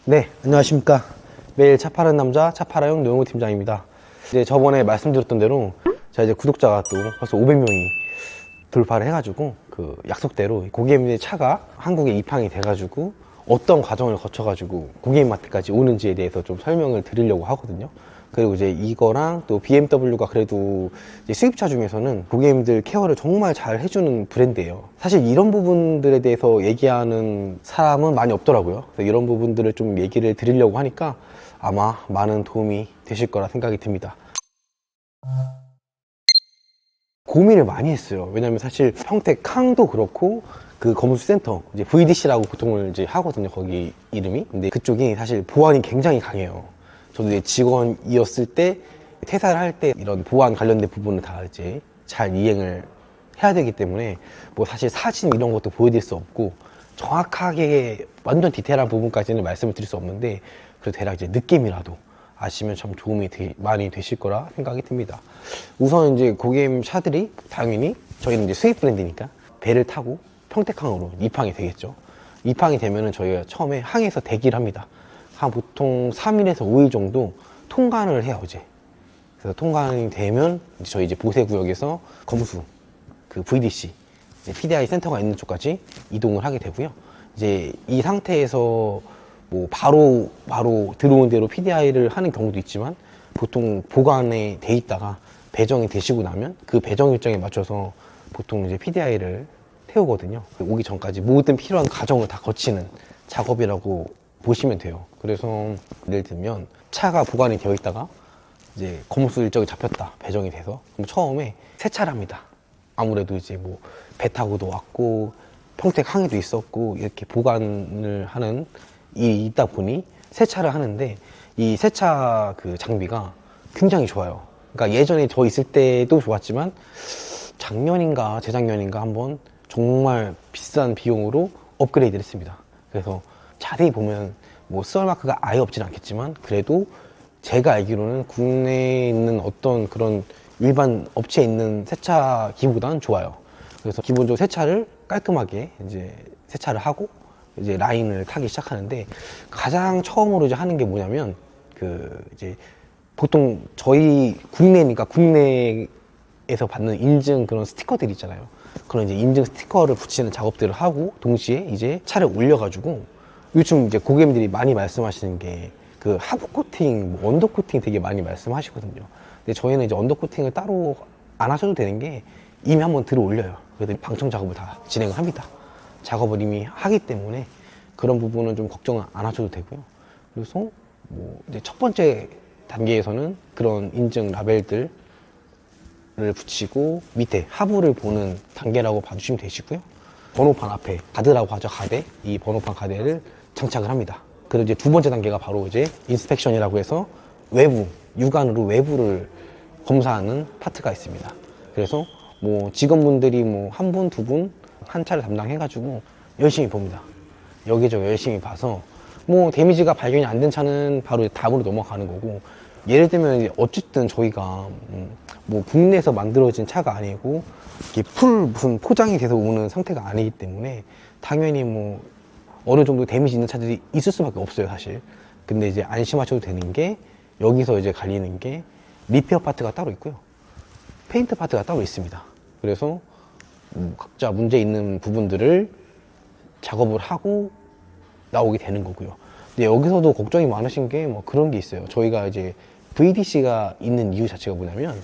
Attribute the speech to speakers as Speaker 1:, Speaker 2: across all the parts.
Speaker 1: 네, 안녕하십니까. 매일 차 파는 남자, 차 팔아용 노영호 팀장입니다. 이제 저번에 말씀드렸던 대로 제가 이제 구독자가 또 벌써 500명이 돌파를 해가지고 그 약속대로 고객님의 차가 한국에 입항이 돼가지고 어떤 과정을 거쳐가지고 고객님한테까지 오는지에 대해서 좀 설명을 드리려고 하거든요. 그리고 이제 이거랑 또 BMW가 그래도 이제 수입차 중에서는 고객님들 케어를 정말 잘 해주는 브랜드예요. 사실 이런 부분들에 대해서 얘기하는 사람은 많이 없더라고요. 그래서 이런 부분들을 좀 얘기를 드리려고 하니까 아마 많은 도움이 되실 거라 생각이 듭니다. 고민을 많이 했어요. 왜냐면 사실 평택 캉도 그렇고 그 검수센터 이제 VDC라고 보통을 이제 하거든요. 거기 이름이. 근데 그쪽이 사실 보안이 굉장히 강해요. 저도 이제 직원이었을 때 퇴사를 할 때 이런 보안 관련된 부분을 다 이제 잘 이행을 해야 되기 때문에 뭐 사실 사진 이런 것도 보여드릴 수 없고 정확하게 완전 디테일한 부분까지는 말씀을 드릴 수 없는데 그래도 대략 이제 느낌이라도 아시면 참 도움이 많이 되실 거라 생각이 듭니다. 우선 이제 고객님 차들이 당연히 저희는 이제 수입 브랜드니까 배를 타고 평택항으로 입항이 되겠죠. 입항이 되면은 저희가 처음에 항에서 대기를 합니다. 한 보통 3일에서 5일 정도 통관을 해요, 이제. 그래서 통관이 되면 저희 이제 보세구역에서 검수, 그 VDC, 이제 PDI 센터가 있는 쪽까지 이동을 하게 되고요. 이제 이 상태에서 뭐 바로 들어온 대로 PDI를 하는 경우도 있지만 보통 보관에 돼 있다가 배정이 되시고 나면 그 배정 일정에 맞춰서 보통 이제 PDI를 태우거든요. 오기 전까지 모든 필요한 과정을 다 거치는 작업이라고 보시면 돼요. 그래서 예를 들면 차가 보관이 되어 있다가 이제 검수 일정이 잡혔다, 배정이 돼서 그럼 처음에 세차를 합니다. 아무래도 이제 뭐 배 타고도 왔고 평택 항에도 있었고 이렇게 보관을 하는 일이 있다 보니 세차를 하는데 이 세차 그 장비가 굉장히 좋아요. 그러니까 예전에 저 있을 때도 좋았지만 작년인가 재작년인가 한번 정말 비싼 비용으로 업그레이드를 했습니다. 그래서 자세히 보면 뭐 스월 마크가 아예 없진 않겠지만 그래도 제가 알기로는 국내에 있는 어떤 그런 일반 업체에 있는 세차 기구보다는 좋아요. 그래서 기본적으로 세차를 깔끔하게 이제 세차를 하고 이제 라인을 타기 시작하는데 가장 처음으로 이제 하는 게 뭐냐면 그 이제 보통 저희 국내니까 국내에서 받는 인증 그런 스티커들 있잖아요. 그런 이제 인증 스티커를 붙이는 작업들을 하고 동시에 이제 차를 올려가지고 요즘 이제 고객님들이 많이 말씀하시는 게 그 하부 코팅, 뭐 언더 코팅 되게 많이 말씀하시거든요. 근데 저희는 이제 언더 코팅을 따로 안 하셔도 되는 게 이미 한번 들어 올려요. 그래서 방청 작업을 다 진행을 합니다. 작업을 이미 하기 때문에 그런 부분은 좀 걱정 안 하셔도 되고요. 그래서 뭐 이제 첫 번째 단계에서는 그런 인증 라벨들을 붙이고 밑에 하부를 보는 단계라고 봐주시면 되시고요. 번호판 앞에 가드라고 하죠. 가드. 이 번호판 가드를 장착을 합니다. 그리고 이제 두 번째 단계가 바로 이제 인스펙션이라고 해서 외부, 육안으로 외부를 검사하는 파트가 있습니다. 그래서 뭐 직원분들이 뭐 한 분, 두 분 한 차를 담당해가지고 열심히 봅니다. 여기저기 열심히 봐서 뭐 데미지가 발견이 안 된 차는 바로 다음으로 넘어가는 거고 예를 들면 이제 어쨌든 저희가 뭐 국내에서 만들어진 차가 아니고 이게 풀 무슨 포장이 돼서 오는 상태가 아니기 때문에 당연히 뭐 어느 정도 데미지 있는 차들이 있을 수밖에 없어요, 사실. 근데 이제 안심하셔도 되는 게 여기서 이제 갈리는 게 리페어 파트가 따로 있고요. 페인트 파트가 따로 있습니다. 그래서 각자 문제 있는 부분들을 작업을 하고 나오게 되는 거고요. 근데 여기서도 걱정이 많으신 게 뭐 그런 게 있어요. 저희가 이제 VDC가 있는 이유 자체가 뭐냐면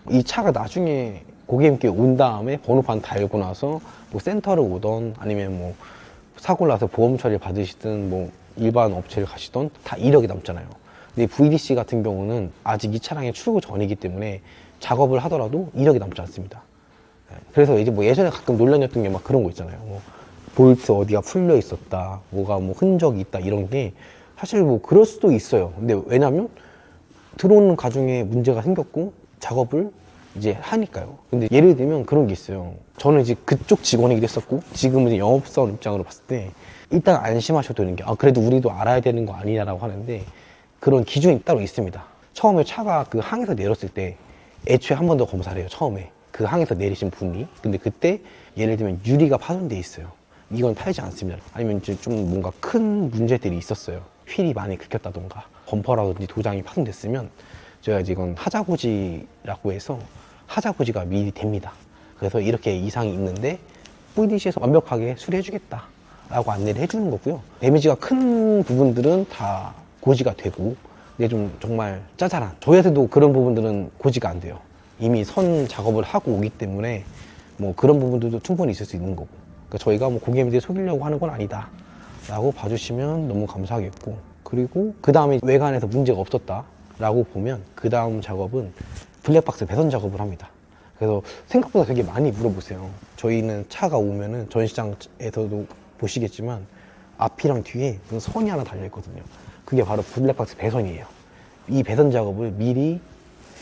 Speaker 1: 이 차가 나중에 고객님께 온 다음에 번호판 달고 나서 뭐 센터를 오던 아니면 뭐 사고를 나서 보험 처리를 받으시든 뭐 일반 업체를 가시던 다 이력이 남잖아요. 근데 VDC 같은 경우는 아직 이 차량의 출고 전이기 때문에 작업을 하더라도 이력이 남지 않습니다. 그래서 이제 뭐 예전에 가끔 논란이었던 게 막 그런 거 있잖아요. 뭐 볼트 어디가 풀려 있었다, 뭐가 뭐 흔적이 있다 이런 게 사실 뭐 그럴 수도 있어요. 근데 왜냐면 들어오는 과정에 문제가 생겼고 작업을 이제 하니까요. 근데 예를 들면 그런 게 있어요. 저는 이제 그쪽 직원이기도 했었고 지금은 이제 영업사원 입장으로 봤을 때 일단 안심하셔도 되는 게 그래도 우리도 알아야 되는 거 아니냐라고 하는데 그런 기준이 따로 있습니다. 처음에 차가 그 항에서 내렸을 때 애초에 한 번 더 검사를 해요. 처음에 그 항에서 내리신 분이. 근데 그때 예를 들면 유리가 파손돼 있어요. 이건 팔지 않습니다. 아니면 이제 좀 뭔가 큰 문제들이 있었어요. 휠이 많이 긁혔다던가 범퍼라든지 도장이 파손됐으면 저희가 이제 이건 하자고지라고 해서 하자고지가 미리 됩니다. 그래서 이렇게 이상이 있는데 VDC에서 완벽하게 수리해주겠다 라고 안내를 해주는 거고요. 데미지가 큰 부분들은 다 고지가 되고, 근데 좀 정말 짜잘한, 저희한테도 그런 부분들은 고지가 안 돼요. 이미 선 작업을 하고 오기 때문에 뭐 그런 부분들도 충분히 있을 수 있는 거고, 그러니까 저희가 뭐 고객님들 속이려고 하는 건 아니다 라고 봐주시면 너무 감사하겠고, 그리고 그 다음에 외관에서 문제가 없었다 라고 보면 그 다음 작업은 블랙박스 배선 작업을 합니다. 그래서 생각보다 되게 많이 물어보세요. 저희는 차가 오면은 전시장에서도 보시겠지만 앞이랑 뒤에 선이 하나 달려있거든요. 그게 바로 블랙박스 배선이에요. 이 배선 작업을 미리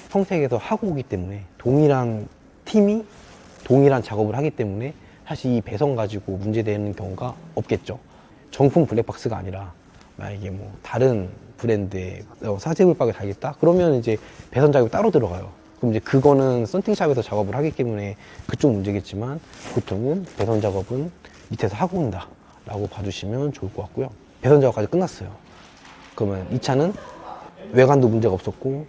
Speaker 1: 평택에서 하고 오기 때문에, 동일한 팀이 동일한 작업을 하기 때문에 사실 이 배선 가지고 문제되는 경우가 없겠죠. 정품 블랙박스가 아니라 만약에 뭐 다른 브랜드의 사제불박이 달겠다? 그러면 이제 배선 작업이 따로 들어가요. 그럼 이제 그거는 썬팅샵에서 작업을 하기 때문에 그쪽 문제겠지만, 보통은 배선 작업은 밑에서 하고 온다 라고 봐주시면 좋을 것 같고요. 배선 작업까지 끝났어요. 그러면 이 차는 외관도 문제가 없었고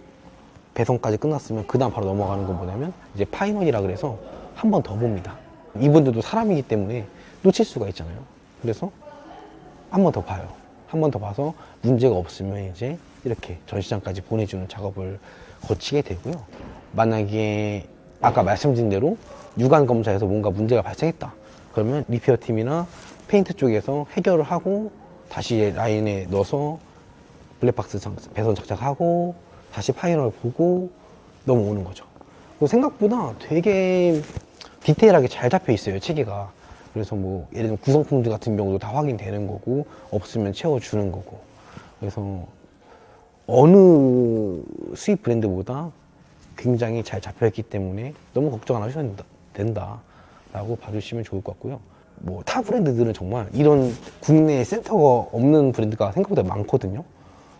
Speaker 1: 배선까지 끝났으면 그 다음 바로 넘어가는 건 뭐냐면 이제 파이널이라 그래서 한 번 더 봅니다. 이분들도 사람이기 때문에 놓칠 수가 있잖아요. 그래서 한 번 더 봐요. 한 번 더 봐서 문제가 없으면 이제 이렇게 전시장까지 보내주는 작업을 거치게 되고요. 만약에 아까 말씀드린 대로 유관 검사에서 뭔가 문제가 발생했다 그러면 리페어 팀이나 페인트 쪽에서 해결을 하고 다시 라인에 넣어서 블랙박스 배선 장착하고 다시 파이널을 보고 넘어오는 거죠. 생각보다 되게 디테일하게 잘 잡혀 있어요, 체계가. 그래서 뭐 예를 들면 구성품들 같은 경우도 다 확인되는 거고, 없으면 채워주는 거고. 그래서 어느 수입 브랜드보다 굉장히 잘 잡혀있기 때문에 너무 걱정 안 하셔도 된다라고 봐주시면 좋을 것 같고요. 뭐 타 브랜드들은 정말 이런 국내에 센터가 없는 브랜드가 생각보다 많거든요.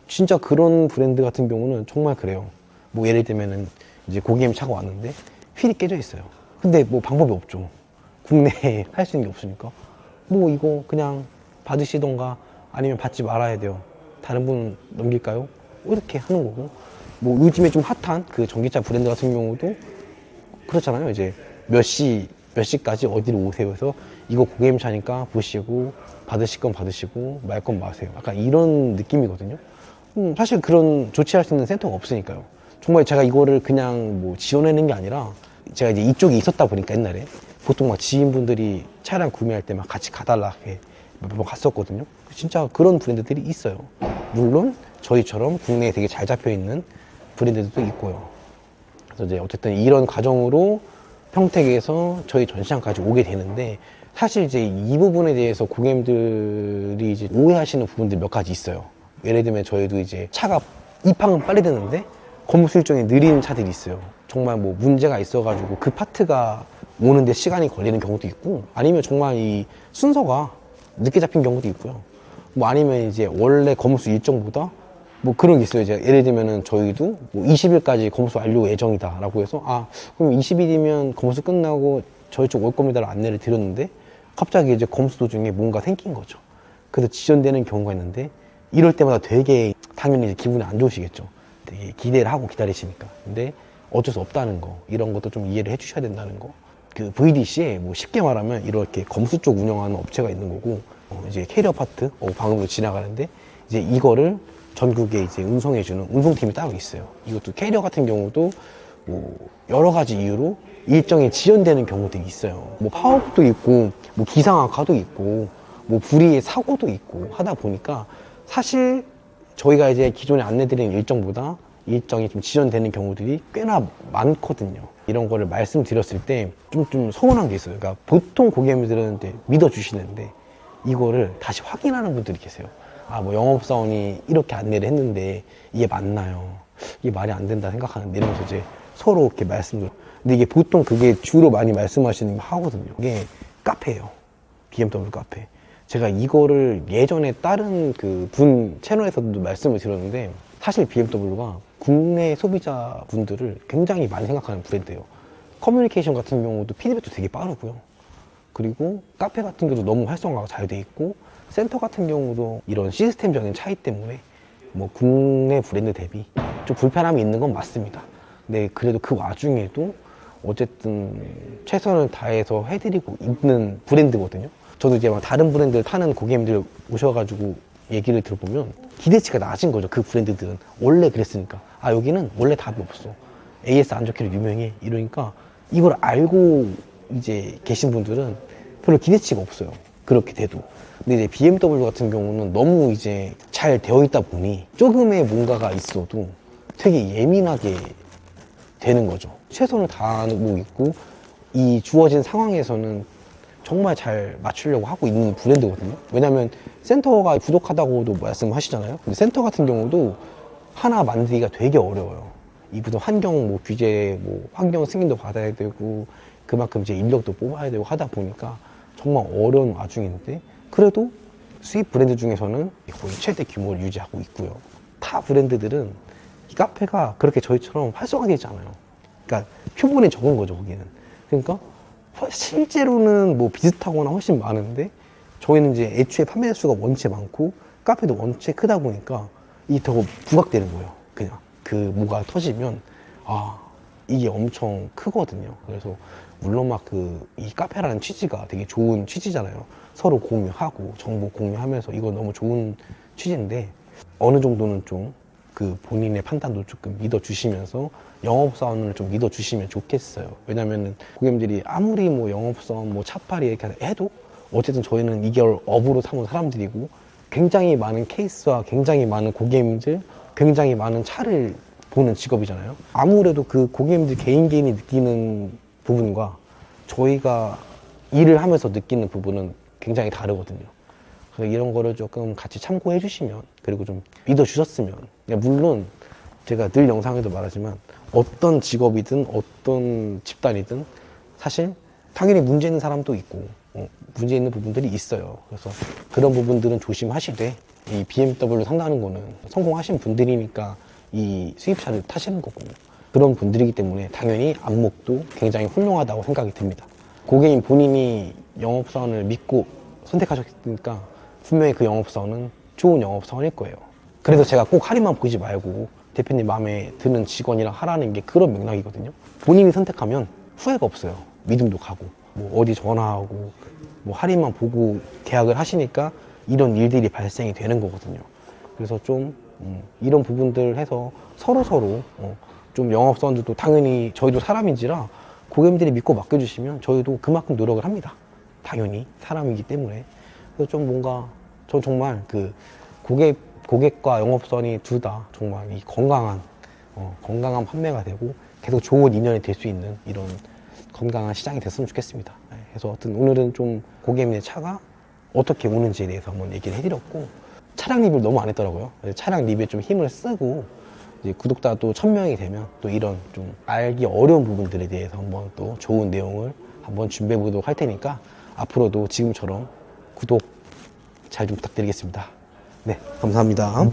Speaker 1: 진짜 그런 브랜드 같은 경우는 정말 그래요. 뭐 예를 들면은 이제 고객님 차가 왔는데 휠이 깨져 있어요. 근데 뭐 방법이 없죠. 국내에 할 수 있는 게 없으니까 뭐 이거 그냥 받으시던가 아니면 받지 말아야 돼요. 다른 분 넘길까요? 이렇게 하는 거고, 뭐 요즘에 좀 핫한 그 전기차 브랜드 같은 경우도 그렇잖아요. 이제 몇 시까지 어디로 오세요 해서 이거 고객님 차니까 보시고 받으실 건 받으시고 말 건 마세요. 약간 이런 느낌이거든요. 사실 그런 조치할 수 있는 센터가 없으니까요. 정말 제가 이거를 그냥 뭐 지원하는 게 아니라 제가 이제 이쪽에 있었다 보니까 옛날에 보통 막 지인분들이 차량 구매할 때 막 같이 가달라 몇 번 갔었거든요. 진짜 그런 브랜드들이 있어요. 물론 저희처럼 국내에 되게 잘 잡혀 있는 브랜드들도 있고요. 그래서 이제 어쨌든 이런 과정으로 평택에서 저희 전시장까지 오게 되는데, 사실 이제 이 부분에 대해서 고객님들이 이제 오해하시는 부분들 몇 가지 있어요. 예를 들면 저희도 이제 차가 입항은 빨리 되는데 검수 일정이 느린 차들이 있어요. 정말 뭐 문제가 있어가지고 그 파트가 오는데 시간이 걸리는 경우도 있고, 아니면 정말 이 순서가 늦게 잡힌 경우도 있고요. 뭐 아니면 이제 원래 검수 일정보다 뭐 그런 게 있어요. 이제 예를 들면은 저희도 뭐 20일까지 검수 완료 예정이다 라고 해서, 아 그럼 20일이면 검수 끝나고 저희 쪽 올 겁니다를 안내를 드렸는데 갑자기 이제 검수 도중에 뭔가 생긴 거죠. 그래서 지연되는 경우가 있는데, 이럴 때마다 되게 당연히 이제 기분이 안 좋으시겠죠. 되게 기대를 하고 기다리시니까. 근데 어쩔 수 없다는 거, 이런 것도 좀 이해를 해 주셔야 된다는 거. 그 VDC에 뭐 쉽게 말하면 이렇게 검수 쪽 운영하는 업체가 있는 거고, 이제 캐리어 파트, 방금도 지나가는데 이제 이거를 전국에 이제 운송해주는 운송팀이 따로 있어요. 이것도 캐리어 같은 경우도 뭐 여러 가지 이유로 일정이 지연되는 경우들이 있어요. 뭐 파업도 있고, 뭐 기상 악화도 있고, 뭐 불의의 사고도 있고 하다 보니까 사실 저희가 이제 기존에 안내드리는 일정보다 일정이 좀 지연되는 경우들이 꽤나 많거든요. 이런 거를 말씀드렸을 때 좀 서운한 게 있어요. 그러니까 보통 고객님들은 믿어주시는데 이거를 다시 확인하는 분들이 계세요. 아, 뭐 영업사원이 이렇게 안내를 했는데 이게 맞나요? 이게 말이 안 된다 생각하는데, 이러면서 이제 서로 이렇게 말씀을. 근데 이게 보통 그게 주로 많이 말씀하시는 게 하거든요. 이게 카페예요. BMW 카페. 제가 이거를 예전에 다른 그 분 채널에서도 말씀을 드렸는데, 사실 BMW가 국내 소비자분들을 굉장히 많이 생각하는 브랜드예요. 커뮤니케이션 같은 경우도 피드백도 되게 빠르고요. 그리고 카페 같은 경우도 너무 활성화가 잘 돼 있고, 센터 같은 경우도 이런 시스템적인 차이 때문에 뭐 국내 브랜드 대비 좀 불편함이 있는 건 맞습니다. 근데 그래도 그 와중에도 어쨌든 최선을 다해서 해드리고 있는 브랜드거든요. 저도 이제 막 다른 브랜드 타는 고객님들 오셔가지고 얘기를 들어보면 기대치가 낮은 거죠. 그 브랜드들은 원래 그랬으니까. 아, 여기는 원래 답이 없어. AS 안 좋기로 유명해. 이러니까 이걸 알고 이제 계신 분들은 별로 기대치가 없어요. 그렇게 돼도. 근데 이제 BMW 같은 경우는 너무 이제 잘 되어 있다 보니 조금의 뭔가가 있어도 되게 예민하게 되는 거죠. 최선을 다하고 있고 이 주어진 상황에서는 정말 잘 맞추려고 하고 있는 브랜드거든요. 왜냐면 센터가 부족하다고도 말씀하시잖아요. 근데 센터 같은 경우도 하나 만들기가 되게 어려워요. 이부터 환경 뭐 규제, 뭐 환경 승인도 받아야 되고 그만큼 이제 인력도 뽑아야 되고 하다 보니까 정말 어려운 와중인데 그래도 수입 브랜드 중에서는 거의 최대 규모를 유지하고 있고요. 타 브랜드들은 이 카페가 그렇게 저희처럼 활성화되지 않아요. 그러니까 표본이 적은 거죠, 거기는. 그러니까 실제로는 뭐 비슷하거나 훨씬 많은데 저희는 이제 애초에 판매 횟수가 원체 많고 카페도 원체 크다 보니까 이게 더 부각되는 거예요. 그냥 그 뭐가 터지면 아 이게 엄청 크거든요. 그래서 물론 막 그 이 카페라는 취지가 되게 좋은 취지잖아요. 서로 공유하고 정보 공유하면서 이거 너무 좋은 취지인데 어느 정도는 좀 그 본인의 판단도 조금 믿어주시면서 영업사원을 좀 믿어주시면 좋겠어요. 왜냐면은 고객님들이 아무리 뭐 영업사원 뭐 차팔이 이렇게 해도 어쨌든 저희는 2개월 업으로 삼은 사람들이고 굉장히 많은 케이스와 굉장히 많은 고객님들, 굉장히 많은 차를 보는 직업이잖아요. 아무래도 그 고객님들 개인이 느끼는 부분과 저희가 일을 하면서 느끼는 부분은 굉장히 다르거든요. 그래서 이런 거를 조금 같이 참고해 주시면, 그리고 좀 믿어 주셨으면, 물론 제가 늘 영상에도 말하지만 어떤 직업이든 어떤 집단이든 사실 당연히 문제 있는 사람도 있고 문제 있는 부분들이 있어요. 그래서 그런 부분들은 조심하시되 이 BMW 산다는 거는 성공하신 분들이니까 이 수입차를 타시는 거고 그런 분들이기 때문에 당연히 안목도 굉장히 훌륭하다고 생각이 듭니다. 고객님 본인이 영업사원을 믿고 선택하셨으니까 분명히 그 영업사원은 좋은 영업사원일 거예요. 그래서 제가 꼭 할인만 보지 말고 대표님 마음에 드는 직원이랑 하라는 게 그런 맥락이거든요. 본인이 선택하면 후회가 없어요. 믿음도 가고 뭐 어디 전화하고 뭐 할인만 보고 계약을 하시니까 이런 일들이 발생이 되는 거거든요. 그래서 좀 이런 부분들 해서 서로 좀 영업사원들도 당연히 저희도 사람인지라 고객님들이 믿고 맡겨주시면 저희도 그만큼 노력을 합니다. 당연히 사람이기 때문에. 그래서 좀 뭔가 전 정말 그 고객과 영업선이 둘 다 정말 이 건강한 판매가 되고 계속 좋은 인연이 될 수 있는 이런 건강한 시장이 됐으면 좋겠습니다. 그래서 하여튼 오늘은 좀 고객님의 차가 어떻게 오는지에 대해서 한번 얘기를 해드렸고 차량 리뷰를 너무 안 했더라고요. 차량 리뷰에 좀 힘을 쓰고 이제 구독자 또 1000명이 되면 또 이런 좀 알기 어려운 부분들에 대해서 한번 또 좋은 내용을 한번 준비해 보도록 할 테니까 앞으로도 지금처럼 구독 잘 좀 부탁드리겠습니다. 네, 감사합니다.